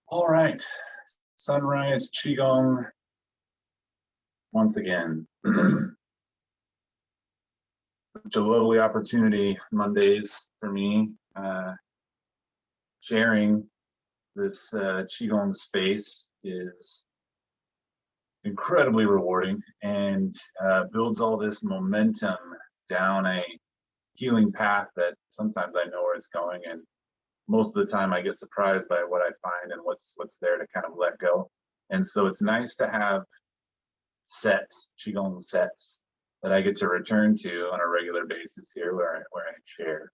All right, sunrise Qigong once again. Such a lovely opportunity Mondays for me, sharing this Qigong space is incredibly rewarding and builds all this momentum down a healing path that sometimes I know where it's going, and most of the time I get surprised by what I find and what's there to kind of let go. And so it's nice to have sets, Qigong sets, that I get to return to on a regular basis here where I share.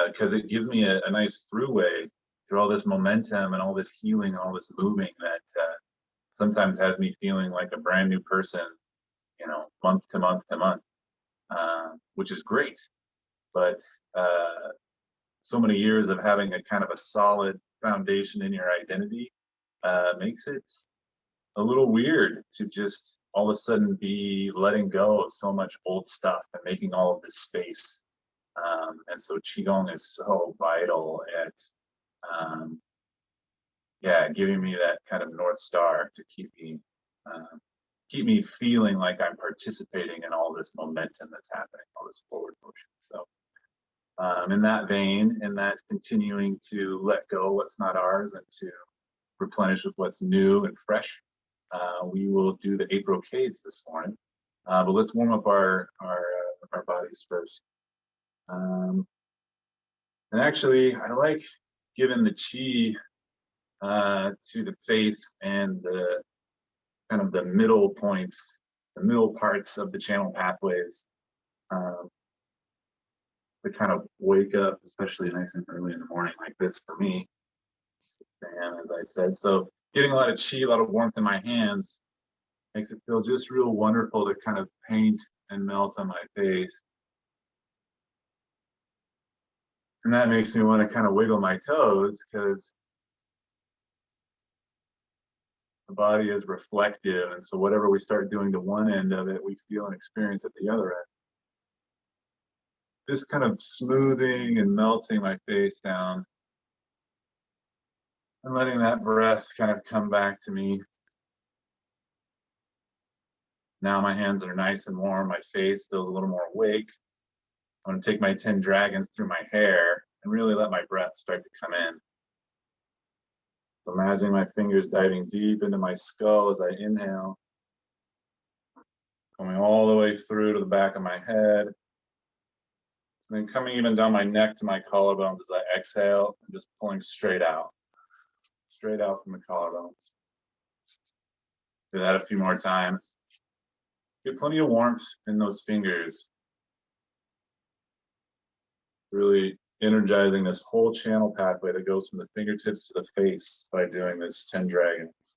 Because it gives me a nice throughway through all this momentum and all this healing, all this moving that sometimes has me feeling like a brand new person, month to month to month, which is great. But so many years of having a kind of a solid foundation in your identity makes it a little weird to just all of a sudden be letting go of so much old stuff and making all of this space. And so Qigong is so vital at giving me that kind of North Star to keep me feeling like I'm participating in all this momentum that's happening, all this forward motion. So in that vein, in that continuing to let go what's not ours and to replenish with what's new and fresh, we will do the 8 Brocades this morning. But let's warm up our bodies first. And actually, I like giving the chi to the face and the kind of the middle points, the middle parts of the channel pathways, to kind of wake up, especially nice and early in the morning like this for me. And as I said, so getting a lot of chi, a lot of warmth in my hands makes it feel just real wonderful to kind of paint and melt on my face. And that makes me want to kind of wiggle my toes because the body is reflective. And so whatever we start doing to one end of it, we feel and experience at the other end. Just kind of smoothing and melting my face down and letting that breath kind of come back to me. Now my hands are nice and warm. My face feels a little more awake. I'm going to take my 10 dragons through my hair and really let my breath start to come in. So imagining my fingers diving deep into my skull as I inhale, going all the way through to the back of my head, and then coming even down my neck to my collarbones as I exhale and just pulling straight out from the collarbones. Do that a few more times. Get plenty of warmth in those fingers. Really energizing this whole channel pathway that goes from the fingertips to the face by doing this 10 dragons.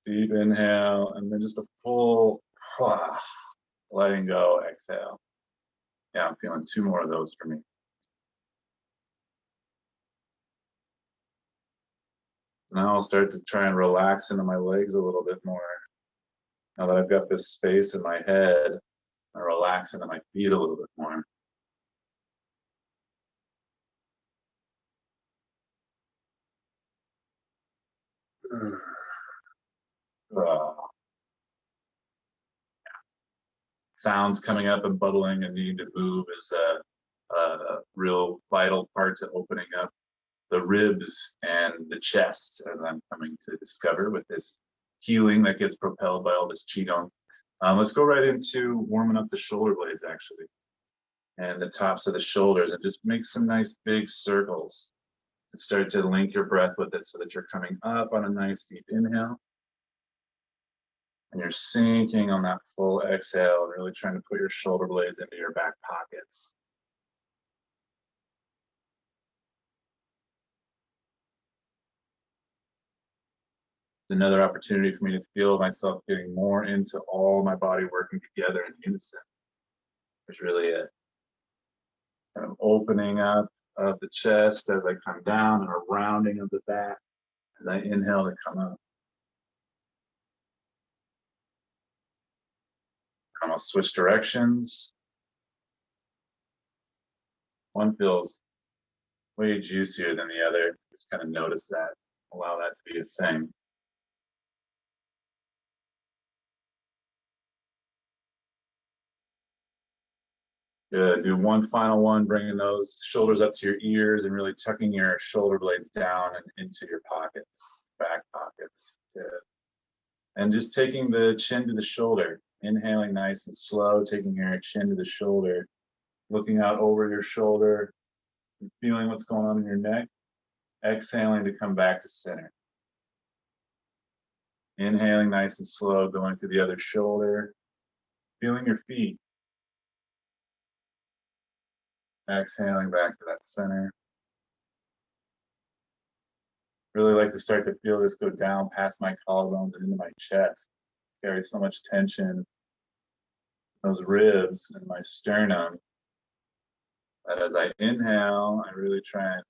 Deep inhale, and then just a full letting go, exhale. Yeah, I'm feeling 2 more of those for me. Now I'll start to try and relax into my legs a little bit more. Now that I've got this space in my head, I relax into my feet a little bit more. Sounds coming up and bubbling and needing to move is a real vital part to opening up the ribs and the chest, as I'm coming to discover with this healing that gets propelled by all this Qigong. Let's go right into warming up the shoulder blades, actually, and the tops of the shoulders, and just make some nice big circles. And start to link your breath with it so that you're coming up on a nice deep inhale. And you're sinking on that full exhale, and really trying to put your shoulder blades into your back pockets. Another opportunity for me to feel myself getting more into all my body working together in unison. There's really a kind of opening up of the chest as I come down and a rounding of the back as I inhale to come up. I'm going to switch directions. One feels way juicier than the other. Just kind of notice that, allow that to be a thing. Good. Do one final one, bringing those shoulders up to your ears and really tucking your shoulder blades down and into your pockets, back pockets. Good. And just taking the chin to the shoulder, inhaling nice and slow, taking your chin to the shoulder, looking out over your shoulder, and feeling what's going on in your neck. Exhaling to come back to center. Inhaling nice and slow, going to the other shoulder, feeling your feet. Exhaling back to that center. Really like to start to feel this go down past my collarbones and into my chest. Carry so much tension, those ribs and my sternum, that as I inhale, I really try and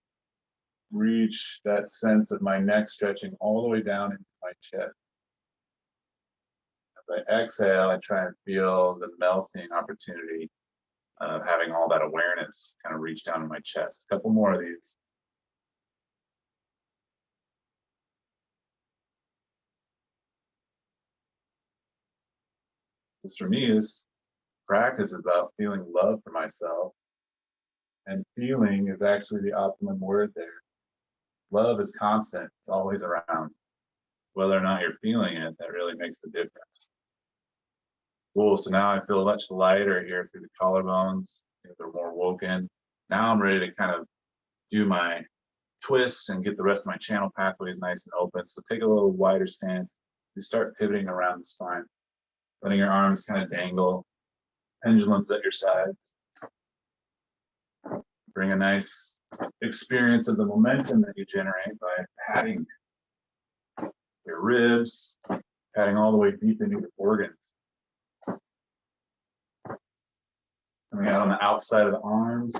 reach that sense of my neck stretching all the way down into my chest. As I exhale, I try and feel the melting opportunity of having all that awareness kind of reach down in my chest. A couple more of these. Because for me, this practice is about feeling love for myself. And feeling is actually the optimum word there. Love is constant, it's always around. Whether or not you're feeling it, that really makes the difference. Cool, so now I feel much lighter here through the collarbones. They're more woken. Now I'm ready to kind of do my twists and get the rest of my channel pathways nice and open. So take a little wider stance. You start pivoting around the spine, letting your arms kind of dangle, pendulums at your sides. Bring a nice experience of the momentum that you generate by patting your ribs, patting all the way deep into your organs. Coming out on the outside of the arms,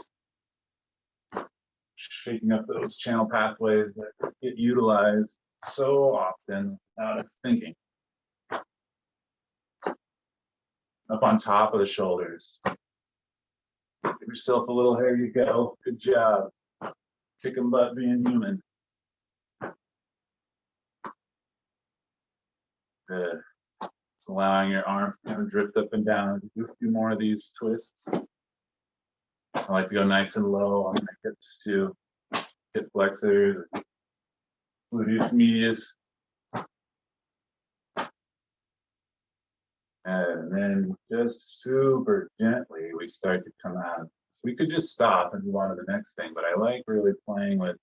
shaking up those channel pathways that get utilized so often without us thinking. Up on top of the shoulders. Give yourself a little, here you go. Good job. Kicking butt being human. Good. Just allowing your arms to kind of drift up and down. Do a few more of these twists. I like to go nice and low on my hips too. Hip flexors, gluteus medius. And then just super gently, we start to come out. So we could just stop and move on to the next thing, but I like really playing with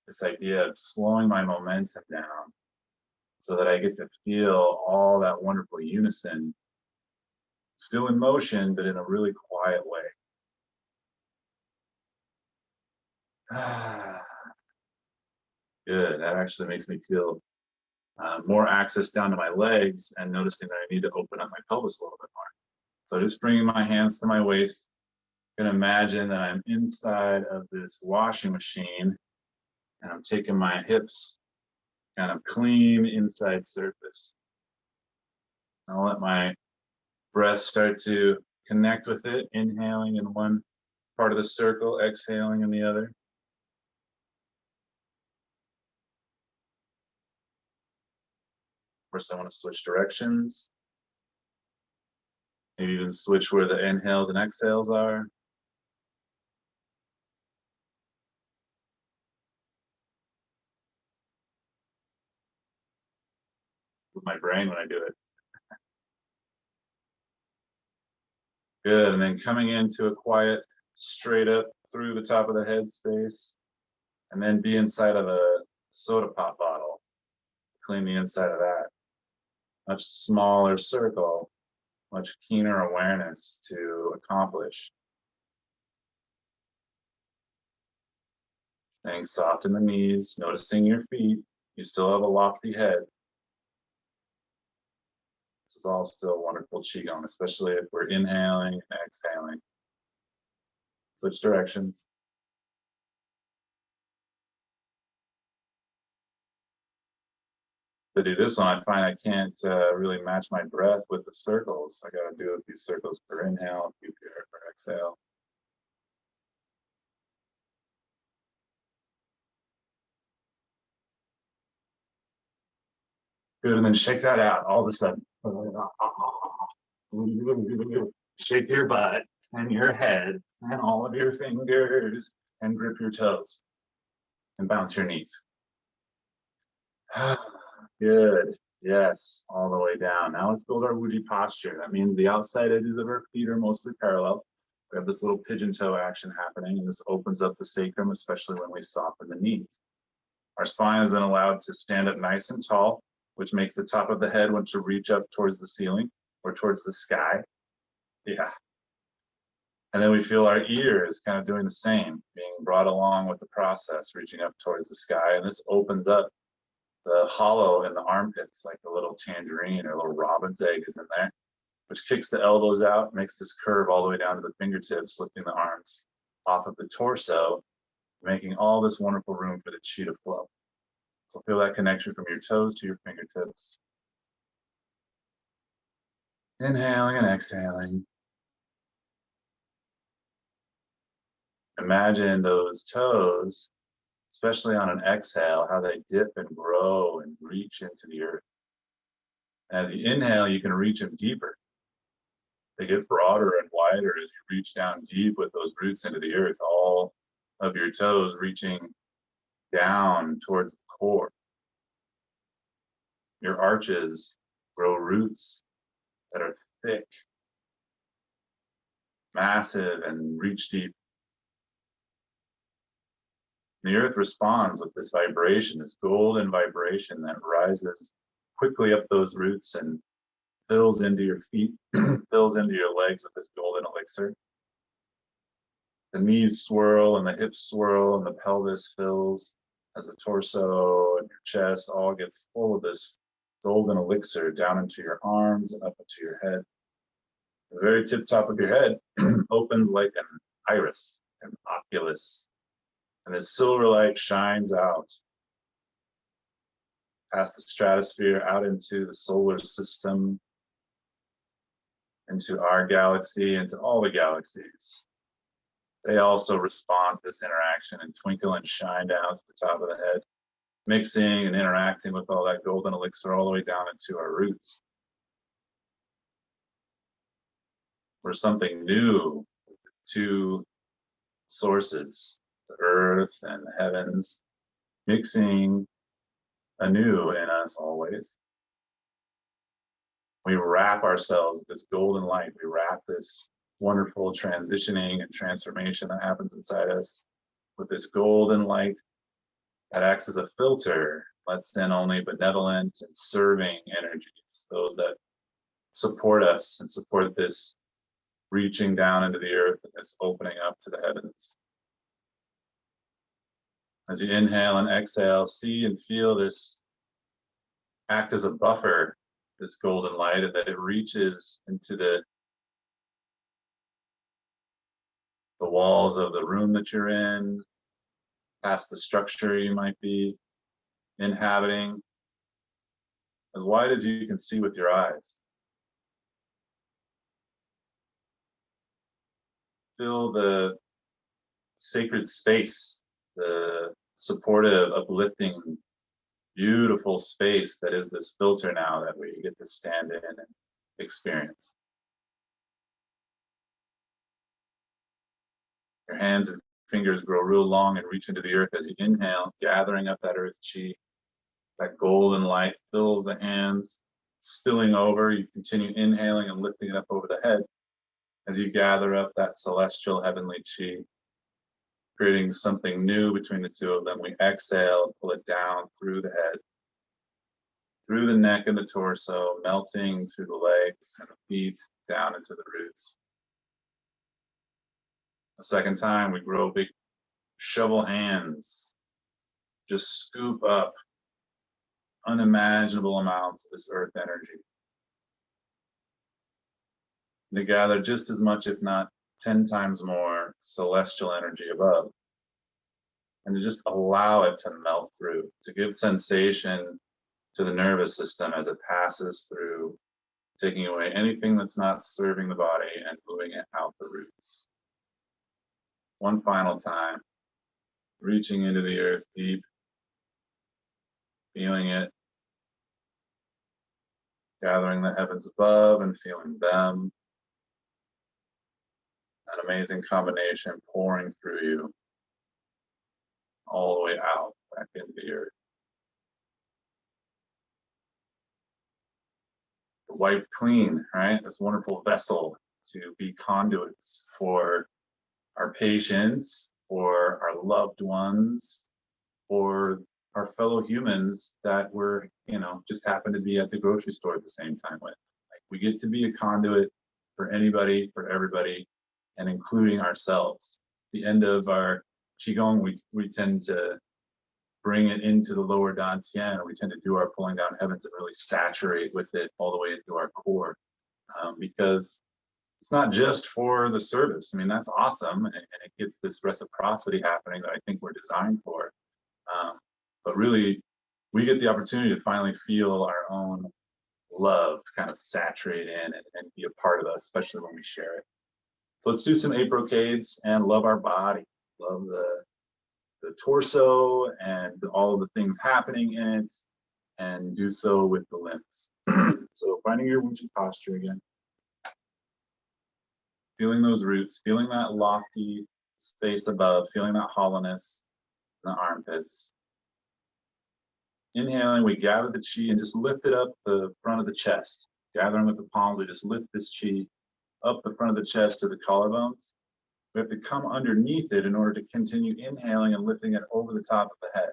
this idea of slowing my momentum down so that I get to feel all that wonderful unison, still in motion, but in a really quiet way. Good, that actually makes me feel more access down to my legs and noticing that I need to open up my pelvis a little bit more. So just bringing my hands to my waist, I'm gonna imagine that I'm inside of this washing machine and I'm taking my hips kind of clean inside surface. I'll let my breath start to connect with it, inhaling in one part of the circle, exhaling in the other. Of course, I want to switch directions. Maybe even switch where the inhales and exhales are. With my brain when I do it. Good, and then coming into a quiet, straight up through the top of the head space, and then be inside of a soda pop bottle. Clean the inside of that. Much smaller circle, much keener awareness to accomplish. Staying soft in the knees, noticing your feet. You still have a lofty head. This is all still wonderful Qigong, especially if we're inhaling and exhaling. Switch directions. To do this one, I find I can't really match my breath with the circles. I got to do a few circles per inhale, a few per exhale. Good, and then shake that out all of a sudden. Shake your butt and your head and all of your fingers and grip your toes and bounce your knees. Good. Yes, all the way down. Now let's build our Wuji posture. That means the outside edges of our feet are mostly parallel. We have this little pigeon toe action happening, and this opens up the sacrum, especially when we soften the knees. Our spine is then allowed to stand up nice and tall, which makes the top of the head want to reach up towards the ceiling or towards the sky. Yeah. And then we feel our ears kind of doing the same, being brought along with the process, reaching up towards the sky. And this opens up the hollow in the armpits, like a little tangerine or a little robin's egg is in there, which kicks the elbows out, makes this curve all the way down to the fingertips, lifting the arms off of the torso, making all this wonderful room for the chi to flow. So feel that connection from your toes to your fingertips. Inhaling and exhaling. Imagine those toes, especially on an exhale, how they dip and grow and reach into the earth. And as you inhale, you can reach them deeper. They get broader and wider as you reach down deep with those roots into the earth, all of your toes reaching down towards the core. Your arches grow roots that are thick, massive, and reach deep. The earth responds with this vibration, this golden vibration that rises quickly up those roots and fills into your feet, fills into your legs with this golden elixir. The knees swirl and the hips swirl and the pelvis fills as the torso and your chest all gets full of this golden elixir down into your arms and up into your head. The very tip top of your head opens like an iris, an oculus, and this silver light shines out past the stratosphere, out into the solar system, into our galaxy, into all the galaxies. They also respond to this interaction and twinkle and shine down to the top of the head, mixing and interacting with all that golden elixir all the way down into our roots. We're something new, two sources, the earth and the heavens, mixing anew in us always. We wrap ourselves with this golden light. We wrap this wonderful transitioning and transformation that happens inside us with this golden light that acts as a filter, lets in only benevolent and serving energies, those that support us and support this reaching down into the earth and this opening up to the heavens. As you inhale and exhale, see and feel this act as a buffer, this golden light, and that it reaches into the walls of the room that you're in, past the structure you might be inhabiting, as wide as you can see with your eyes. Feel the sacred space, the supportive, uplifting, beautiful space that is this filter now that we get to stand in and experience. Your hands and fingers grow real long and reach into the earth as you inhale, gathering up that earth chi. That golden light fills the hands, spilling over. You continue inhaling and lifting it up over the head as you gather up that celestial heavenly chi, creating something new between the two of them. We exhale, pull it down through the head, through the neck and the torso, melting through the legs and the feet, down into the roots. A second time, we grow big shovel hands, just scoop up unimaginable amounts of this earth energy. And to gather just as much, if not 10 times more, celestial energy above. And to just allow it to melt through, to give sensation to the nervous system as it passes through, taking away anything that's not serving the body and moving it out the roots. One final time, reaching into the earth deep, feeling it, Gathering the heavens above and feeling them. An amazing combination pouring through you all the way out back into the earth. Wiped clean, right? This wonderful vessel to be conduits for our patients, for our loved ones, for our fellow humans that we're, just happen to be at the grocery store at the same time with. Like, we get to be a conduit for anybody, for everybody, and including ourselves. At the end of our Qigong, we tend to bring it into the lower dantian, or we tend to do our pulling down heavens and really saturate with it all the way into our core, because it's not just for the service. I mean, that's awesome, and it gets this reciprocity happening that I think we're designed for. But really, we get the opportunity to finally feel our own love kind of saturate in and be a part of us, especially when we share it. So let's do some 8 brocades and love our body, love the torso and all of the things happening in it, and do so with the limbs. So finding your Wuji posture again. Feeling those roots, feeling that lofty space above, feeling that hollowness in the armpits. Inhaling, we gather the chi and just lift it up the front of the chest. Gathering with the palms, we just lift this chi up the front of the chest to the collarbones. We have to come underneath it in order to continue inhaling and lifting it over the top of the head.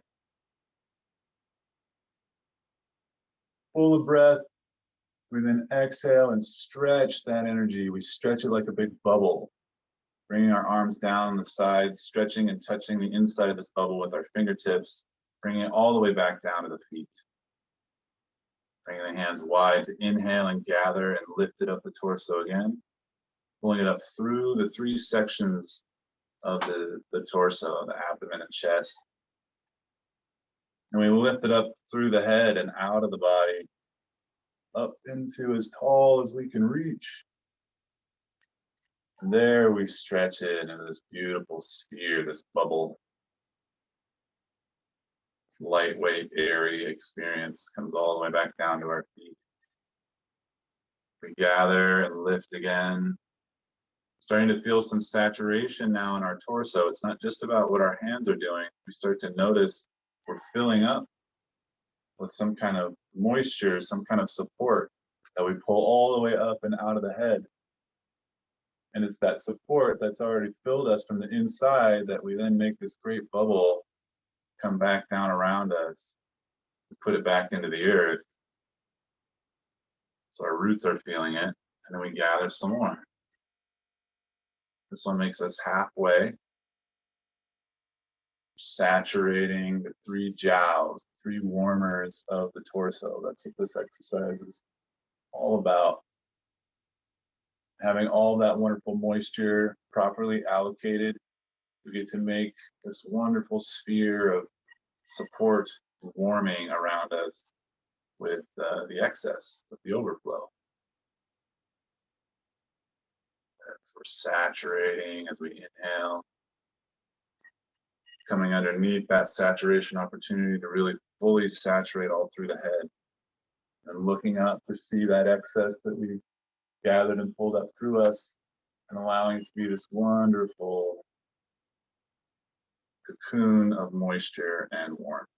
Full of breath. We then exhale and stretch that energy. We stretch it like a big bubble, bringing our arms down the sides, stretching and touching the inside of this bubble with our fingertips, bringing it all the way back down to the feet. Bringing the hands wide to inhale and gather and lift it up the torso again. Pulling it up through the 3 sections of the torso, the abdomen and chest. And we lift it up through the head and out of the body, up into as tall as we can reach. And there we stretch it into this beautiful sphere, this bubble. This lightweight, airy experience comes all the way back down to our feet. We gather and lift again. Starting to feel some saturation now in our torso. It's not just about what our hands are doing. We start to notice we're filling up with some kind of moisture, some kind of support that we pull all the way up and out of the head. And it's that support that's already filled us from the inside that we then make this great bubble come back down around us to put it back into the earth. So our roots are feeling it, and then we gather some more. This one makes us halfway, saturating the 3 jiaos, 3 warmers of the torso. That's what this exercise is all about. Having all that wonderful moisture properly allocated, we get to make this wonderful sphere of support, warming around us with the excess, with the overflow. So we're saturating as we inhale, coming underneath that saturation opportunity to really fully saturate all through the head, and looking up to see that excess that we gathered and pulled up through us, and allowing it to be this wonderful cocoon of moisture and warmth.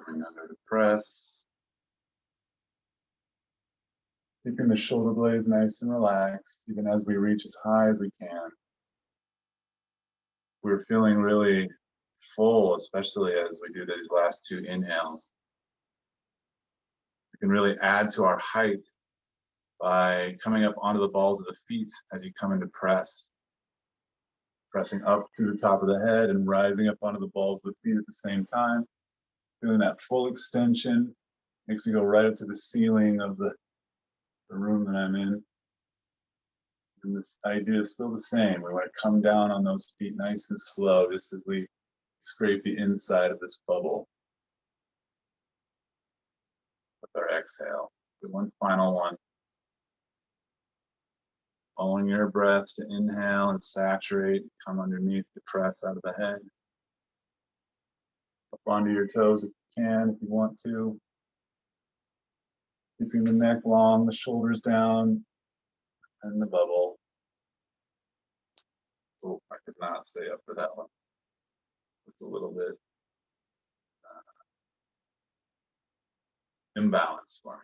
Coming under the press, keeping the shoulder blades nice and relaxed, even as we reach as high as we can. We're feeling really full, especially as we do these last 2 inhales. We can really add to our height by coming up onto the balls of the feet as you come into press. Pressing up through the top of the head and rising up onto the balls of the feet at the same time. Feeling that full extension. Makes me go right up to the ceiling of the room that I'm in. And this idea is still the same. We want to come down on those feet nice and slow, just as we scrape the inside of this bubble with our exhale. Do one final one. Following your breath to inhale and saturate, come underneath the press out of the head. Up onto your toes if you can, if you want to. Keeping the neck long, the shoulders down, and the bubble. Oh, I could not stay up for that one. It's a little bit imbalanced for me.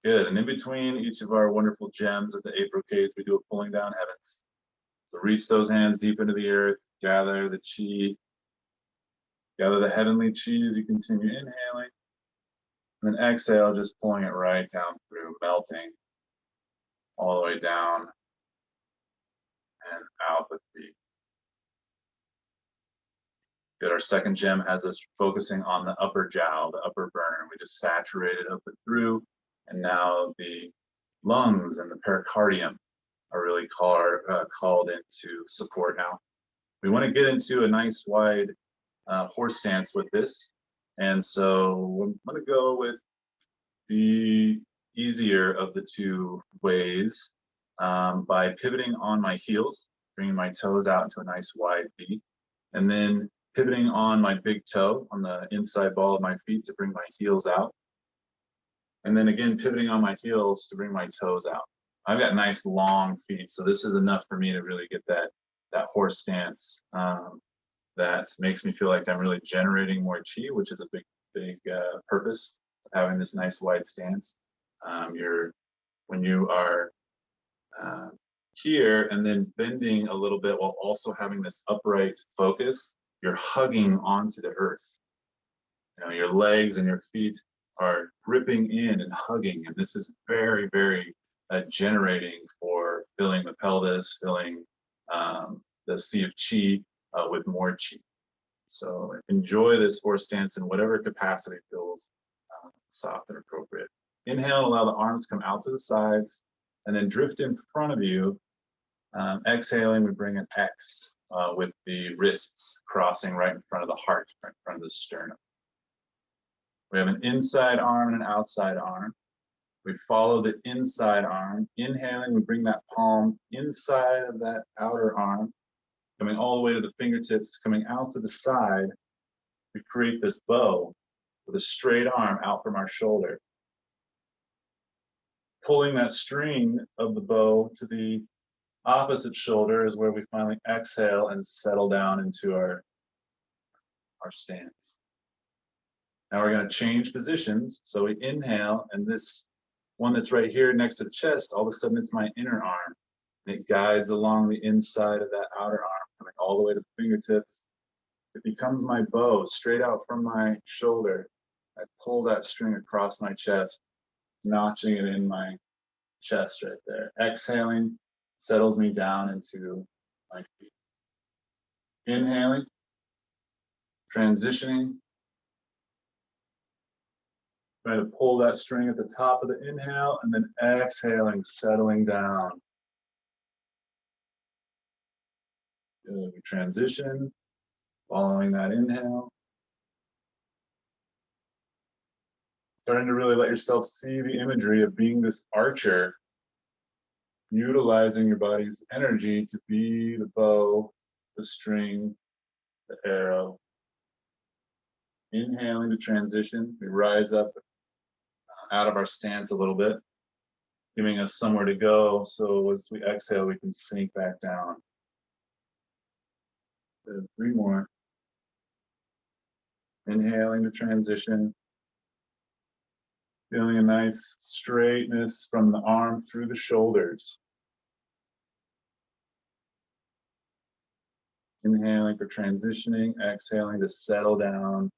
Good, and in between each of our wonderful gems of the Eight Brocades, we do a pulling down heavens. So reach those hands deep into the earth, gather the chi, gather the heavenly chi as you continue inhaling, and then exhale, just pulling it right down through, melting all the way down and out the feet. Good, our second gem has us focusing on the upper jiao, the upper burn. We just saturated up and through, and now the lungs and the pericardium are really called into support now. We want to get into a nice wide horse stance with this, and so I'm going to go with the easier of the two ways by pivoting on my heels, bringing my toes out into a nice wide V, and then pivoting on my big toe on the inside ball of my feet to bring my heels out. And then again, pivoting on my heels to bring my toes out. I've got nice long feet, so this is enough for me to really get that horse stance that makes me feel like I'm really generating more chi, which is a big purpose of having this nice wide stance. When you are here and then bending a little bit while also having this upright focus, you're hugging onto the earth. You know, your legs and your feet are gripping in and hugging, and this is very, very generating for filling the pelvis, filling the sea of chi with more chi. So enjoy this horse stance in whatever capacity feels soft and appropriate. Inhale and allow the arms to come out to the sides, and then drift in front of you. Exhaling, we bring an X with the wrists crossing right in front of the heart, right in front of the sternum. We have an inside arm and an outside arm. We follow the inside arm. Inhaling, we bring that palm inside of that outer arm, coming all the way to the fingertips, coming out to the side. We create this bow with a straight arm out from our shoulder. Pulling that string of the bow to the opposite shoulder is where we finally exhale and settle down into our stance. Now we're going to change positions. So we inhale, and this one that's right here next to the chest, all of a sudden it's my inner arm. And it guides along the inside of that outer arm, coming all the way to the fingertips. It becomes my bow straight out from my shoulder. I pull that string across my chest, notching it in my chest right there. Exhaling settles me down into my feet. Inhaling, transitioning. Try to pull that string at the top of the inhale, and then exhaling, settling down. Good. We transition, following that inhale. Starting to really let yourself see the imagery of being this archer, utilizing your body's energy to be the bow, the string, the arrow. Inhaling to transition, we rise up out of our stance a little bit, giving us somewhere to go. So as we exhale, we can sink back down. Good. 3 more. Inhaling to transition. Feeling a nice straightness from the arm through the shoulders. Inhaling for transitioning, exhaling to settle down,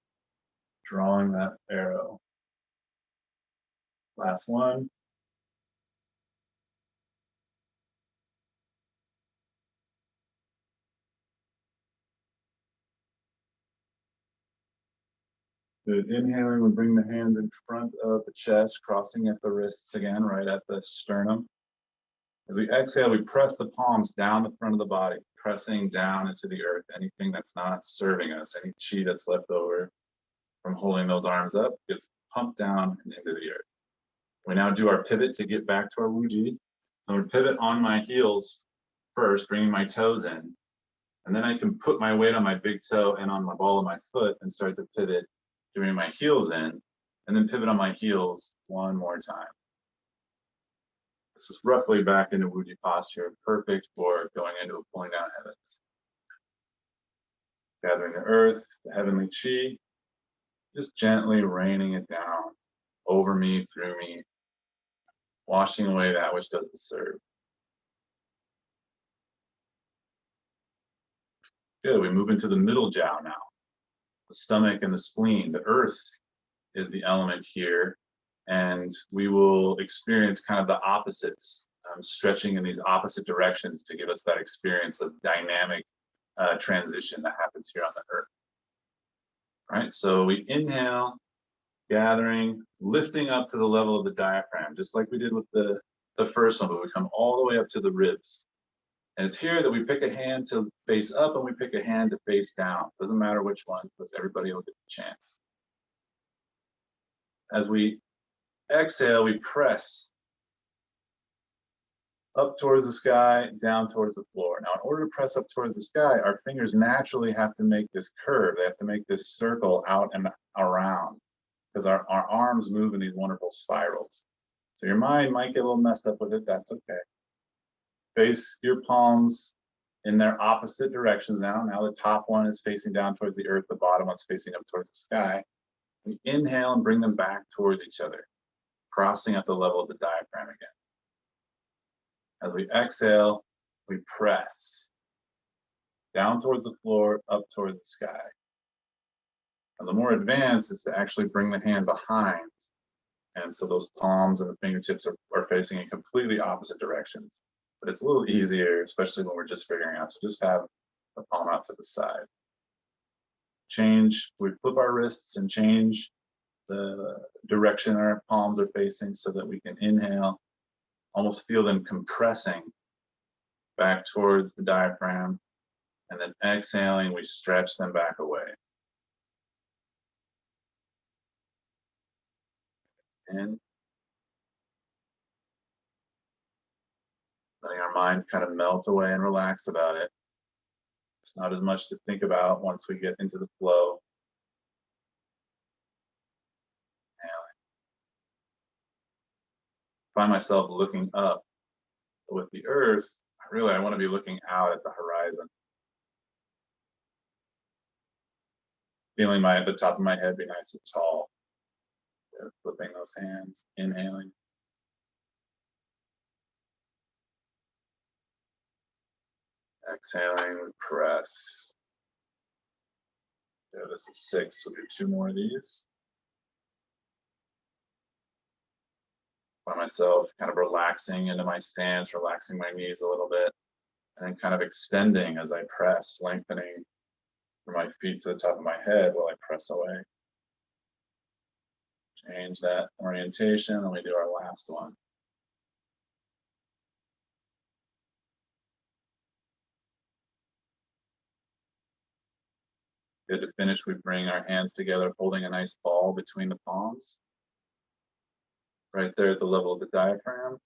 drawing that arrow. Last one. Good. Inhaling, we bring the hands in front of the chest, crossing at the wrists again, right at the sternum. As we exhale, we press the palms down the front of the body, pressing down into the earth. Anything that's not serving us, any chi that's left over from holding those arms up, gets pumped down and into the earth. We now do our pivot to get back to our Wuji. I'm going to pivot on my heels first, bringing my toes in. And then I can put my weight on my big toe and on my ball of my foot and start to pivot, bringing my heels in, and then pivot on my heels one more time. This is roughly back into Wuji Posture, perfect for going into a pulling down heavens. Gathering the earth, the heavenly chi, just gently raining it down over me, through me, washing away that which doesn't serve. Good, we move into the middle jiao now. The stomach and the spleen. The earth is the element here, and we will experience kind of the opposites, stretching in these opposite directions to give us that experience of dynamic transition that happens here on the earth. All right, so we inhale, gathering, lifting up to the level of the diaphragm, just like we did with the first one, but we come all the way up to the ribs. And it's here that we pick a hand to face up and we pick a hand to face down. Doesn't matter which one, because everybody will get the chance. As we exhale, we press up towards the sky, down towards the floor. Now, in order to press up towards the sky, our fingers naturally have to make this curve. They have to make this circle out and around, because our arms move in these wonderful spirals. So your mind might get a little messed up with it. That's okay. Face your palms in their opposite directions now. Now the top one is facing down towards the earth. The bottom one's facing up towards the sky. We inhale and bring them back towards each other, crossing at the level of the diaphragm again. As we exhale, we press down towards the floor, up towards the sky. And the more advanced is to actually bring the hand behind. And so those palms and the fingertips are facing in completely opposite directions. But it's a little easier, especially when we're just figuring out, to just have the palm out to the side. Change, we flip our wrists and change the direction our palms are facing so that we can inhale, almost feel them compressing back towards the diaphragm, and then exhaling, we stretch them back away. And letting our mind kind of melt away and relax about it. There's not as much to think about once we get into the flow. Find myself looking up. But with the earth, I want to be looking out at the horizon. Feeling the top of my head be nice and tall. Flipping those hands, inhaling. Exhaling, we press. So this is 6, we'll do 2 more of these. Find myself kind of relaxing into my stance, relaxing my knees a little bit, and then kind of extending as I press, lengthening from my feet to the top of my head while I press away. Change that orientation, and we do our last one. Good. To finish, we bring our hands together, holding a nice ball between the palms, right there at the level of the diaphragm.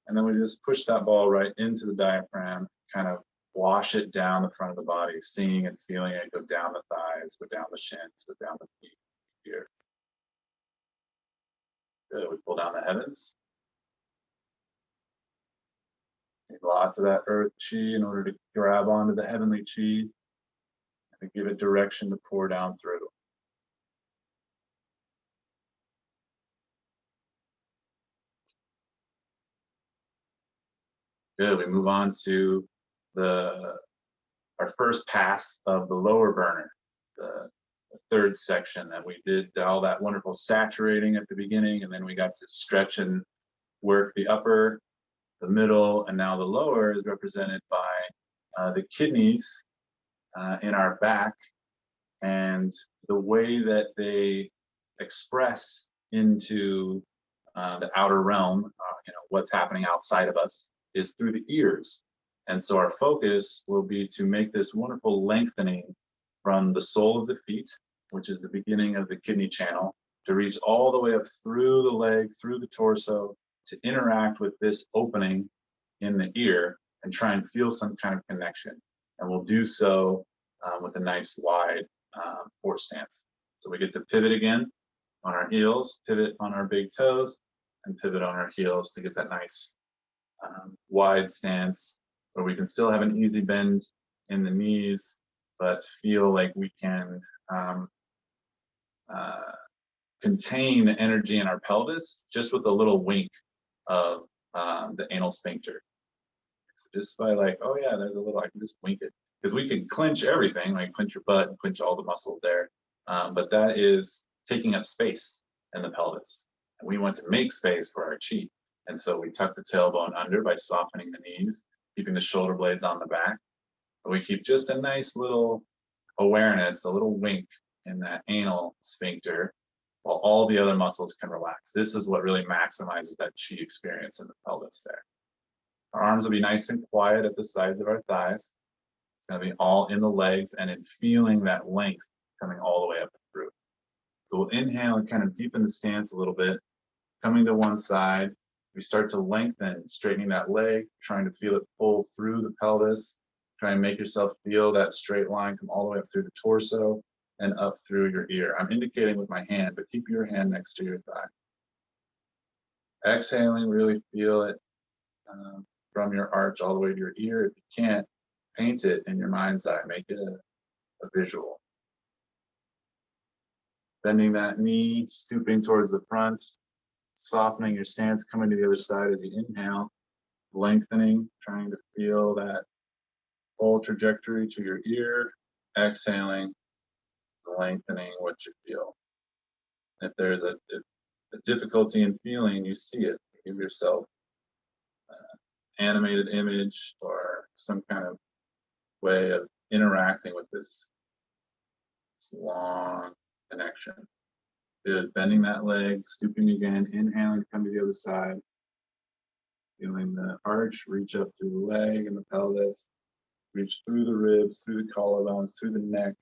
And then we just push that ball right into the diaphragm, kind of wash it down the front of the body, seeing and feeling it go down the thighs, go down the shins, go down the feet here. Good. We pull down the heavens. Need lots of that earth chi in order to grab onto the heavenly chi and give it direction to pour down through. Good. We move on to our first pass of the lower burner, the third section that we did all that wonderful saturating at the beginning, and then we got to stretch and work the upper, the middle, and now the lower is represented by the kidneys in our back, and the way that they express into the outer realm, what's happening outside of us, is through the ears. And so our focus will be to make this wonderful lengthening from the sole of the feet, which is the beginning of the kidney channel, to reach all the way up through the leg, through the torso, to interact with this opening in the ear and try and feel some kind of connection. And we'll do so with a nice wide horse stance. So we get to pivot again on our heels, pivot on our big toes, and pivot on our heels to get that nice wide stance where we can still have an easy bend in the knees, but feel like we can contain the energy in our pelvis just with a little wink of the anal sphincter. So just by like, oh yeah, there's a little, I can just wink it. Because we can clench everything, like clench your butt and clench all the muscles there. But that is taking up space in the pelvis. And we want to make space for our chi. And so we tuck the tailbone under by softening the knees, keeping the shoulder blades on the back. But we keep just a nice little awareness, a little wink in that anal sphincter while all the other muscles can relax. This is what really maximizes that chi experience in the pelvis there. Our arms will be nice and quiet at the sides of our thighs. It's going to be all in the legs and in feeling that length coming all the way up and through. So we'll inhale and kind of deepen the stance a little bit, coming to one side. We start to lengthen, straightening that leg, trying to feel it pull through the pelvis. Try and make yourself feel that straight line come all the way up through the torso and up through your ear. I'm indicating with my hand, but keep your hand next to your thigh. Exhaling, really feel it from your arch all the way to your ear. If you can't, paint it in your mind's eye, make it a visual. Bending that knee, stooping towards the front, softening your stance, coming to the other side as you inhale, lengthening, trying to feel that whole trajectory to your ear, exhaling, lengthening what you feel. If there's a difficulty in feeling, you see it. Give yourself animated image or some kind of way of interacting with this long connection. Good. Bending that leg, stooping again, inhaling to come to the other side. Feeling the arch, reach up through the leg and the pelvis, reach through the ribs, through the collarbones, through the neck,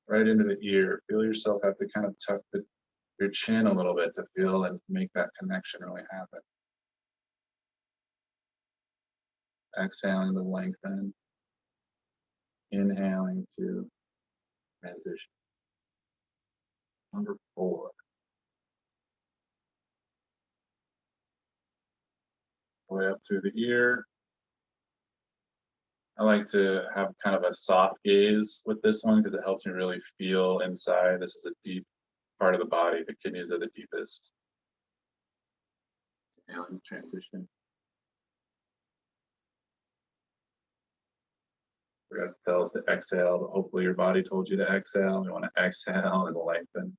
right into the ear. Feel yourself have to kind of tuck your chin a little bit to feel and make that connection really happen. Exhaling to lengthen. Inhaling to transition. Number 4. Way up through the ear. I like to have kind of a soft gaze with this one because it helps me really feel inside. This is a deep part of the body. The kidneys are the deepest. Inhaling, transition. Forgot to tell us to exhale, but hopefully your body told you to exhale. We want to exhale and lengthen.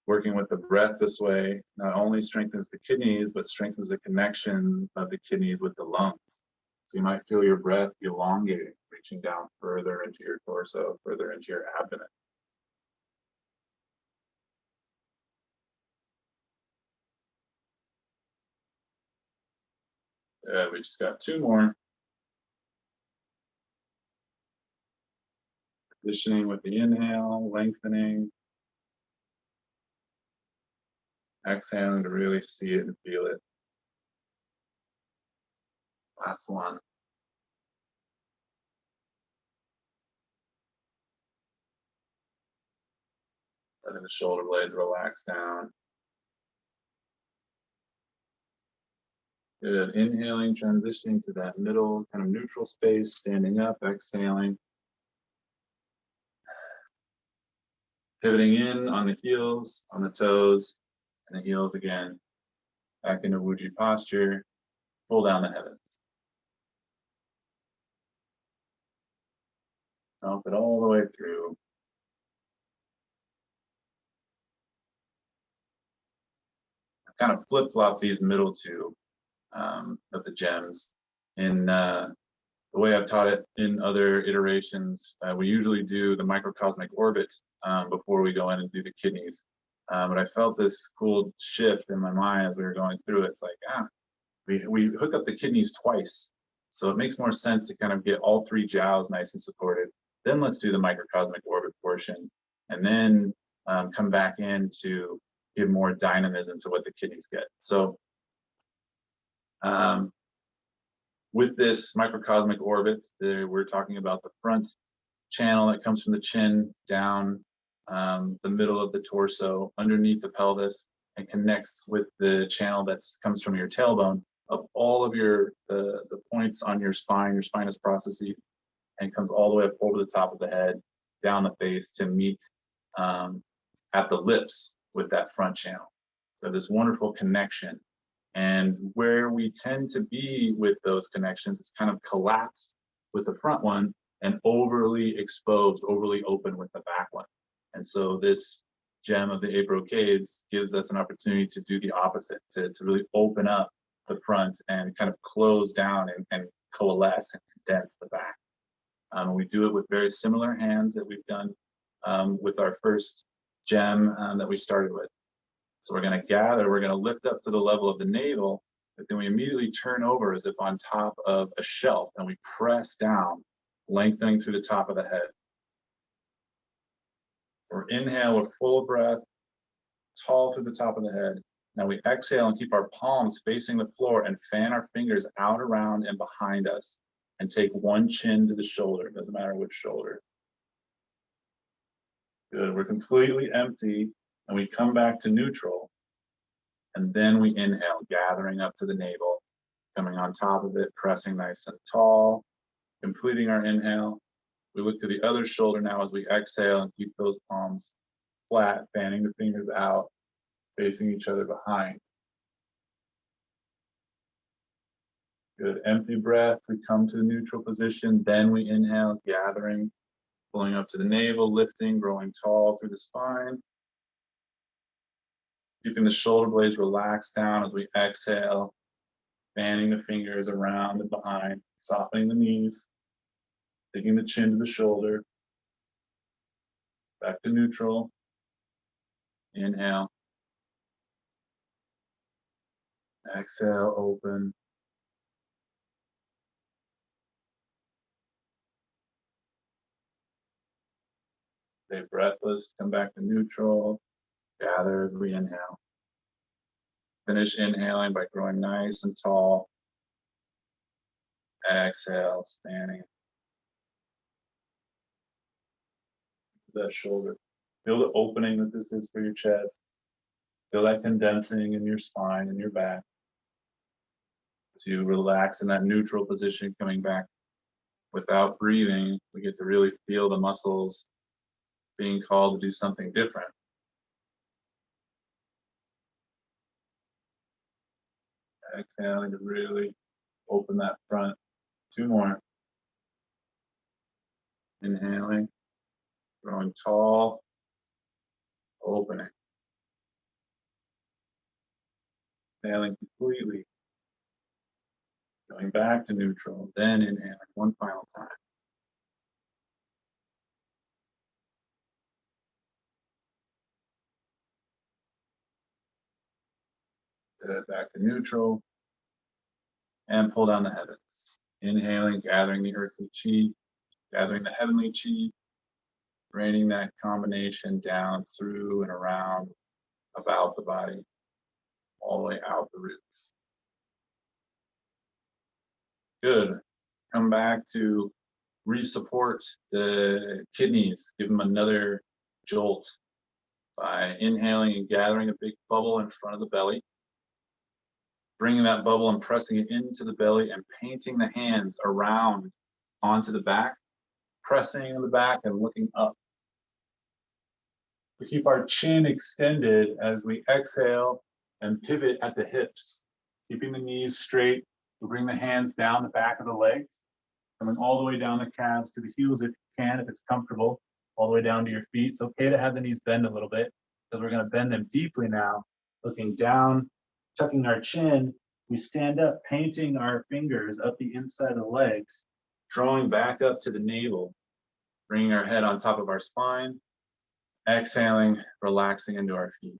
Working with the breath this way not only strengthens the kidneys, but strengthens the connection of the kidneys with the lungs. So you might feel your breath elongating, reaching down further into your torso, further into your abdomen. Good, we just got 2 more. Positioning with the inhale, lengthening. Exhaling to really see it and feel it. Last one. Letting the shoulder blades relax down. Good. Inhaling, transitioning to that middle kind of neutral space, standing up, exhaling. Pivoting in on the heels, on the toes, and the heels again. Back into Wuji Posture. Pull down the heavens. Stomp it all the way through. I kind of flip-flop these middle 2 of the gems. In the way I've taught it in other iterations, we usually do the microcosmic orbit before we go in and do the kidneys. But I felt this cool shift in my mind as we were going through it. It's like, we hook up the kidneys twice. So it makes more sense to kind of get all 3 jiaos nice and supported. Then let's do the microcosmic orbit portion. And then come back into give more dynamism to what the kidneys get. So with this microcosmic orbit, we're talking about the front channel that comes from the chin down the middle of the torso, underneath the pelvis, and connects with the channel that comes from your tailbone up all of your the points on your spinous processes, and comes all the way up over the top of the head, down the face to meet at the lips with that front channel. So this wonderful connection. And where we tend to be with those connections is kind of collapsed with the front one and overly exposed, overly open with the back one. And so this gem of the Eight Brocades gives us an opportunity to do the opposite, to really open up the front and kind of close down and coalesce and condense the back. We do it with very similar hands that we've done with our first gem that we started with. So we're going to gather, we're going to lift up to the level of the navel, but then we immediately turn over as if on top of a shelf, and we press down, lengthening through the top of the head. We're inhale, we're full of breath, tall through the top of the head. Now we exhale and keep our palms facing the floor and fan our fingers out, around, and behind us, and take one chin to the shoulder. It doesn't matter which shoulder. Good. We're completely empty, and we come back to neutral. And then we inhale, gathering up to the navel, coming on top of it, pressing nice and tall, completing our inhale. We look to the other shoulder now as we exhale and keep those palms flat, fanning the fingers out, facing each other behind. Good. Empty breath. We come to the neutral position. Then we inhale, gathering, pulling up to the navel, lifting, growing tall through the spine. Keeping the shoulder blades relaxed down as we exhale, fanning the fingers around and behind, softening the knees, taking the chin to the shoulder. Back to neutral. Inhale. Exhale, open. Stay breathless, come back to neutral. Gather as we inhale. Finish inhaling by growing nice and tall. Exhale, standing. That shoulder. Feel the opening that this is for your chest. Feel that condensing in your spine and your back. To relax in that neutral position, coming back without breathing, we get to really feel the muscles being called to do something different. Exhaling to really open that front. 2 more. Inhaling, growing tall, opening. Exhaling completely. Going back to neutral, then inhaling one final time. Good, back to neutral. And pull down the heavens. Inhaling, gathering the earthly chi, gathering the heavenly chi, raining that combination down through and around, about the body, all the way out the roots. Good. Come back to re-support the kidneys. Give them another jolt by inhaling and gathering a big bubble in front of the belly. Bringing that bubble and pressing it into the belly and painting the hands around onto the back, pressing in the back and looking up. We keep our chin extended as we exhale and pivot at the hips, keeping the knees straight. We bring the hands down the back of the legs, coming all the way down the calves to the heels if you can, if it's comfortable, all the way down to your feet. It's okay to have the knees bend a little bit, because we're going to bend them deeply now, looking down, tucking our chin. We stand up, painting our fingers up the inside of the legs, drawing back up to the navel, bringing our head on top of our spine, exhaling, relaxing into our feet.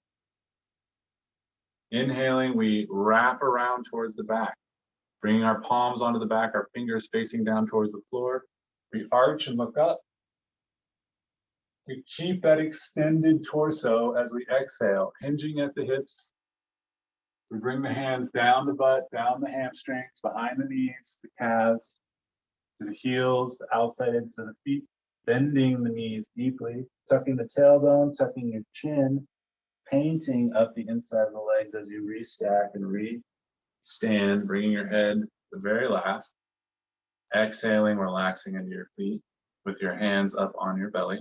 Inhaling, we wrap around towards the back, bringing our palms onto the back, our fingers facing down towards the floor. We arch and look up. We keep that extended torso as we exhale, hinging at the hips. We bring the hands down the butt, down the hamstrings, behind the knees, the calves, to the heels, the outside edge of the feet, bending the knees deeply, tucking the tailbone, tucking your chin, painting up the inside of the legs as you restack and re-stand, bringing your head to the very last. Exhaling, relaxing into your feet with your hands up on your belly.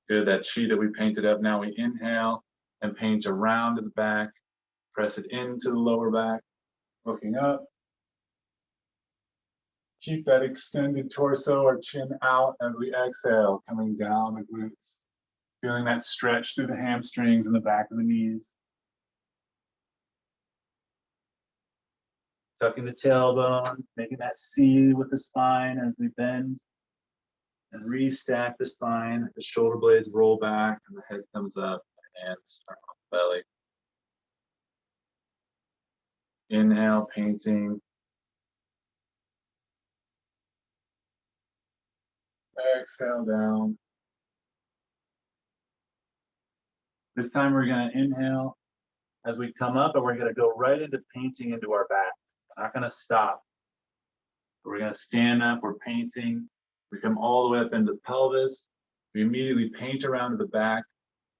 Good, that chi that we painted up. Now we inhale and paint around to the back, press it into the lower back, looking up. Keep that extended torso or chin out as we exhale, coming down the glutes. Feeling that stretch through the hamstrings and the back of the knees. Tucking the tailbone, making that C with the spine as we bend. And restack the spine, the shoulder blades roll back and the head comes up, hands are on the belly. Inhale, painting. Exhale down. This time we're going to inhale as we come up, and we're going to go right into painting into our back. We're not going to stop. We're going to stand up, we're painting. We come all the way up into the pelvis. We immediately paint around to the back.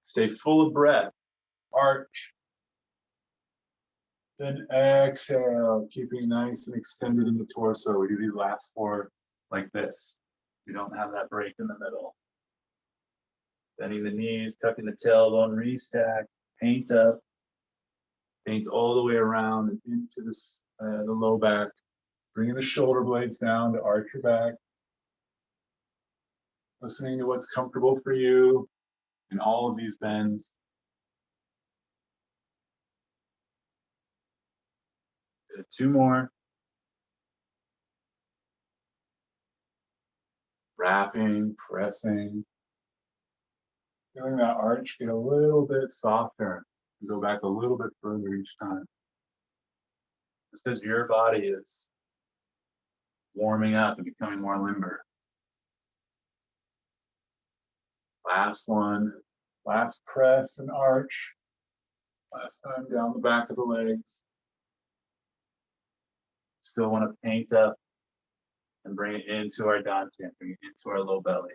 Stay full of breath. Arch. Then exhale, keeping nice and extended in the torso. We do these last four like this. You don't have that break in the middle. Bending the knees, tucking the tailbone, restack, paint up. Paint all the way around and into the low back. Bringing the shoulder blades down to arch your back. Listening to what's comfortable for you in all of these bends. Two more. Wrapping, pressing. Feeling that arch get a little bit softer. Go back a little bit further each time. Just as your body is warming up and becoming more limber. Last one. Last press and arch. Last time down the back of the legs. Still want to paint up and bring it into our dantian, bring it into our low belly.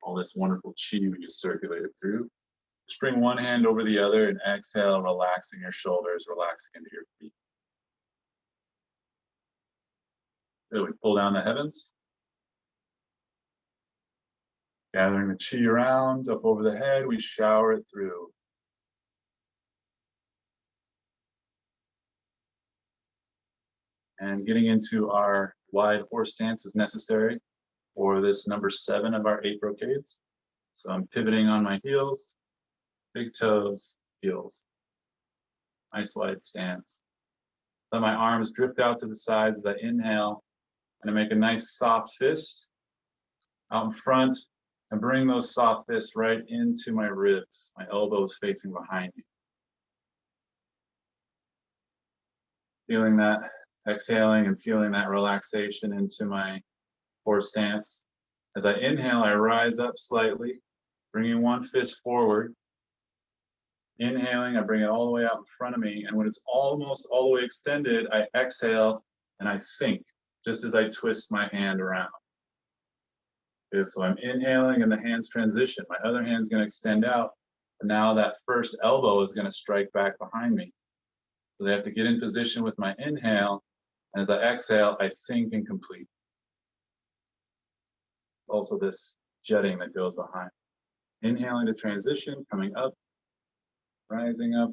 All this wonderful chi we just circulate it through. Just bring one hand over the other and exhale, relaxing your shoulders, relaxing into your feet. Good, we pull down the heavens. Gathering the chi around, up over the head, we shower it through. And getting into our wide horse stance is necessary for this number 7 of our 8 brocades. So I'm pivoting on my heels, big toes, heels. Nice wide stance. Let my arms drift out to the sides as I inhale, and I make a nice soft fist out in front, and bring those soft fists right into my ribs, my elbows facing behind me. Feeling that, exhaling and feeling that relaxation into my horse stance. As I inhale, I rise up slightly, bringing one fist forward. Inhaling, I bring it all the way out in front of me, and when it's almost all the way extended, I exhale and I sink, just as I twist my hand around. Good, so I'm inhaling and the hands transition. My other hand's going to extend out, and now that first elbow is going to strike back behind me. So they have to get in position with my inhale, and as I exhale, I sink and complete. Also this jetting that goes behind. Inhaling to transition, coming up, rising up,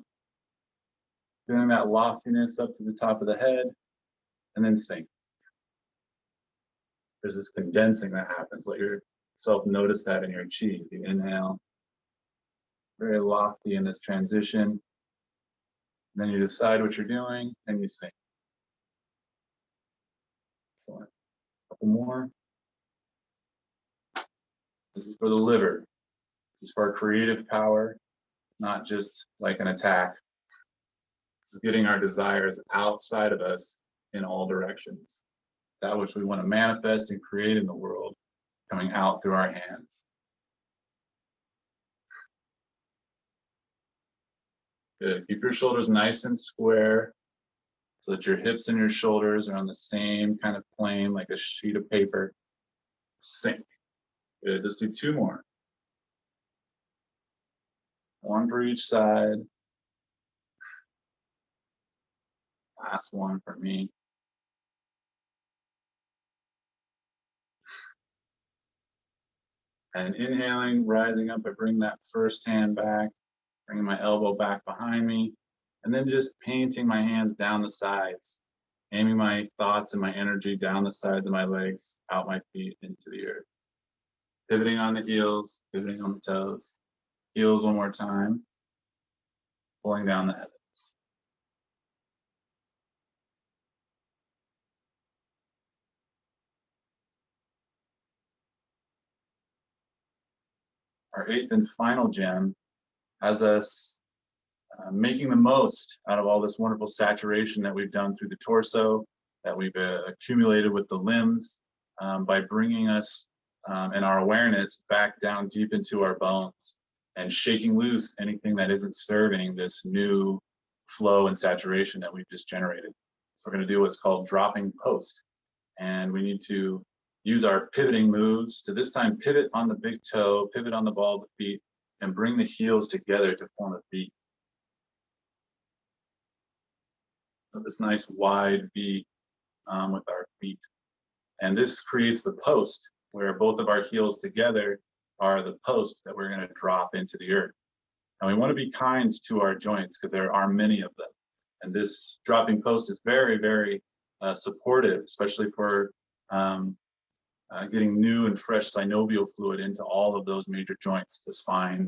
feeling that loftiness up to the top of the head, and then sink. There's this condensing that happens. Let yourself notice that in your chi. As you inhale, very lofty in this transition. And then you decide what you're doing, and you sink. Excellent. A couple more. This is for the liver. This is for our creative power, not just like an attack. This is getting our desires outside of us in all directions. That which we want to manifest and create in the world, coming out through our hands. Good. Keep your shoulders nice and square so that your hips and your shoulders are on the same kind of plane, like a sheet of paper. Sink. Good. Just do 2 more. 1 for each side. Last one for me. And inhaling, rising up, I bring that first hand back, bringing my elbow back behind me, and then just painting my hands down the sides, aiming my thoughts and my energy down the sides of my legs, out my feet into the earth. Pivoting on the heels, pivoting on the toes. Heels one more time, pulling down the heavens. Our 8th and final gem has us making the most out of all this wonderful saturation that we've done through the torso, that we've accumulated with the limbs, by bringing us and our awareness back down deep into our bones and shaking loose anything that isn't serving this new flow and saturation that we've just generated. So we're going to do what's called dropping post. And we need to use our pivoting moves to this time pivot on the big toe, pivot on the ball of the feet, and bring the heels together to form a V. So this nice wide V with our feet. And this creates the post where both of our heels together are the post that we're going to drop into the earth. And we want to be kind to our joints because there are many of them. And this dropping post is very, very supportive, especially for getting new and fresh synovial fluid into all of those major joints, the spine,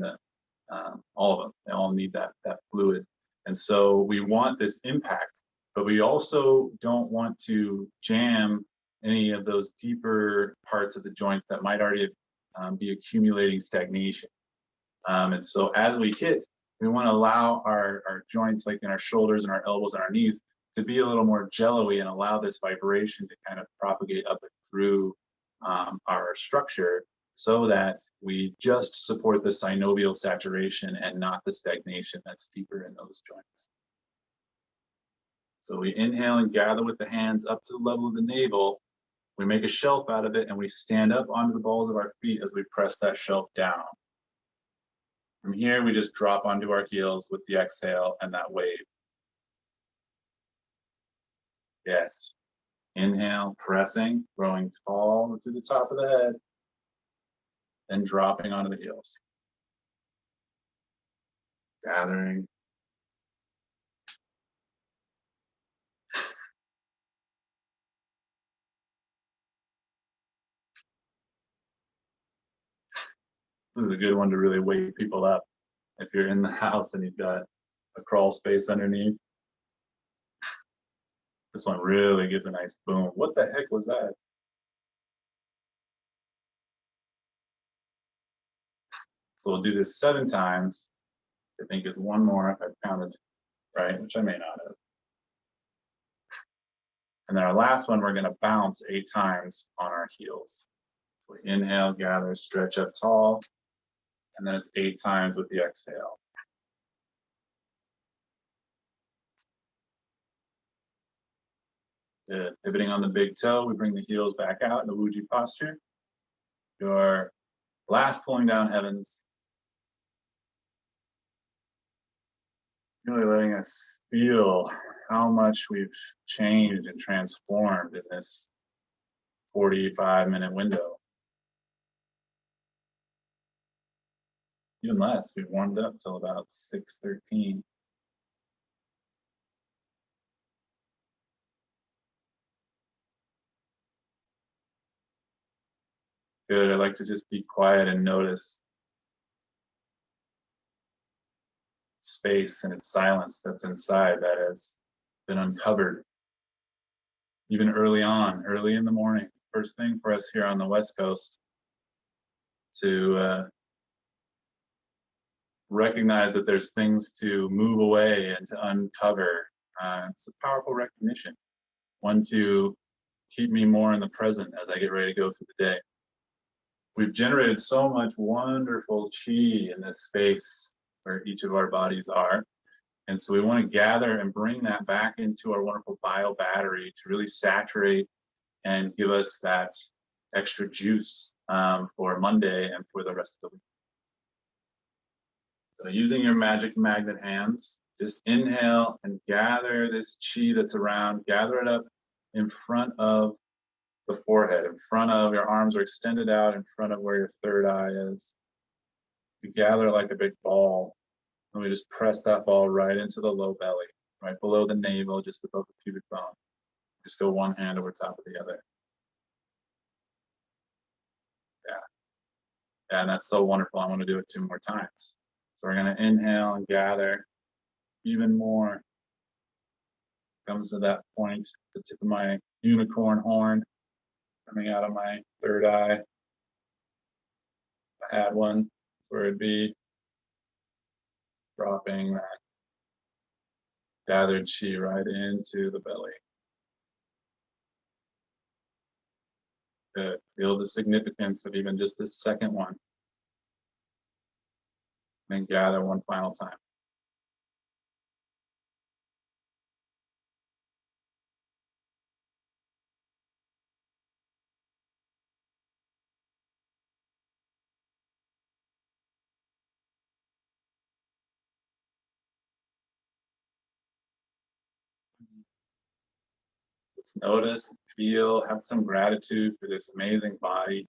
all of them. They all need that fluid. And so we want this impact, but we also don't want to jam any of those deeper parts of the joint that might already be accumulating stagnation. And so as we hit, we want to allow our joints, like in our shoulders and our elbows and our knees, to be a little more jello-y and allow this vibration to kind of propagate up and through our structure so that we just support the synovial saturation and not the stagnation that's deeper in those joints. So we inhale and gather with the hands up to the level of the navel. We make a shelf out of it and we stand up onto the balls of our feet as we press that shelf down. From here, we just drop onto our heels with the exhale and that wave. Yes. Inhale, pressing, growing tall to the top of the head, then dropping onto the heels. Gathering. This is a good one to really wake people up. If you're in the house and you've got a crawl space underneath, this one really gives a nice boom. What the heck was that? So we'll do this 7 times. I think it's 1 more if I've counted right, which I may not have. And then our last one, we're going to bounce 8 times on our heels. So we inhale, gather, stretch up tall, and then it's 8 times with the exhale. Good. Pivoting on the big toe, we bring the heels back out in the Wuji Posture. Your last pulling down heavens. Really letting us feel how much we've changed and transformed in this 45-minute window. Even less, we warmed up till about 6:13. Good, I like to just be quiet and notice space and its silence that's inside that has been uncovered. Even early on, early in the morning, first thing for us here on the West Coast to recognize that there's things to move away and to uncover. It's a powerful recognition, one to keep me more in the present as I get ready to go through the day. We've generated so much wonderful chi in this space where each of our bodies are. And so we want to gather and bring that back into our wonderful bio battery to really saturate and give us that extra juice for Monday and for the rest of the week. So using your magic magnet hands, just inhale and gather this chi that's around, gather it up in front of the forehead, in front of your arms are extended out in front of where your third eye is. You gather like a big ball, and we just press that ball right into the low belly, right below the navel, just above the pubic bone. Just go one hand over top of the other. Yeah, and that's so wonderful. I want to do it 2 more times. So we're going to inhale and gather even more. Comes to that point, the tip of my unicorn horn coming out of my third eye. If I had one, that's where it'd be. Dropping that gathered chi right into the belly. Good. Feel the significance of even just this second one. Then gather one final time. Just notice, feel, have some gratitude for this amazing body,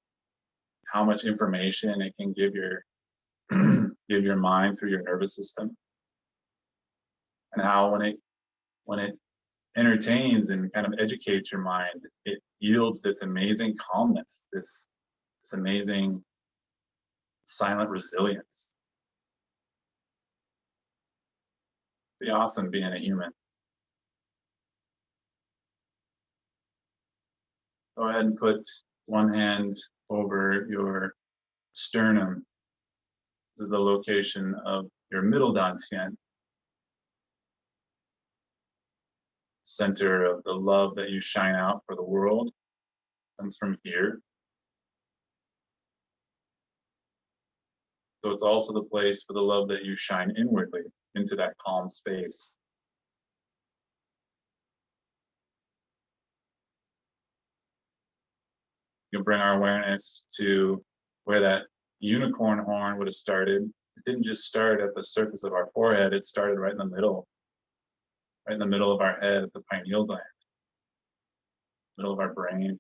how much information it can give your give your mind through your nervous system, and how when it entertains and kind of educates your mind, it yields this amazing calmness, this amazing silent resilience. It's awesome being a human. Go ahead and put one hand over your sternum. This is the location of your middle dantian, center of the love that you shine out for the world comes from here. So it's also the place for the love that you shine inwardly into that calm space. You can bring our awareness to where that unicorn horn would have started. It didn't just start at the surface of our forehead, it started right in the middle of our head at the pineal gland, middle of our brain.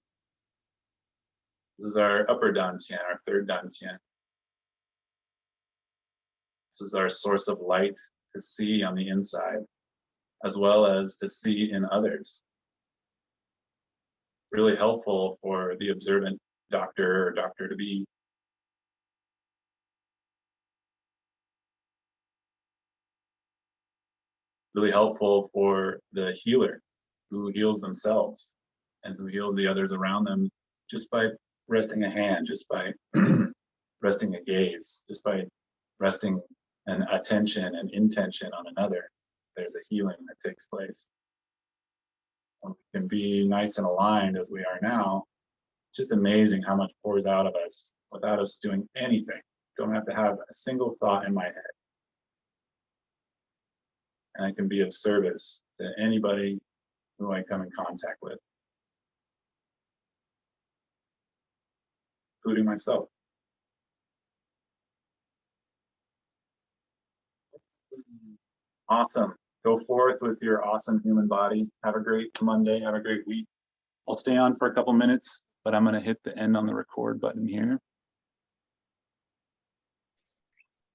This is our upper dantian, our third dantian. This is our source of light to see on the inside, as well as to see in others. Really helpful for the observant doctor or doctor-to-be. Really helpful for the healer who heals themselves and who heals the others around them just by resting a hand, just by resting a gaze, just by resting an attention and intention on another. There's a healing that takes place. When we can be nice and aligned as we are now, it's just amazing how much pours out of us without us doing anything. Don't have to have a single thought in my head. And I can be of service to anybody who I come in contact with, including myself. Awesome. Go forth with your awesome human body. Have a great Monday. Have a great week. I'll stay on for a couple minutes, but I'm going to hit the end on the record button here.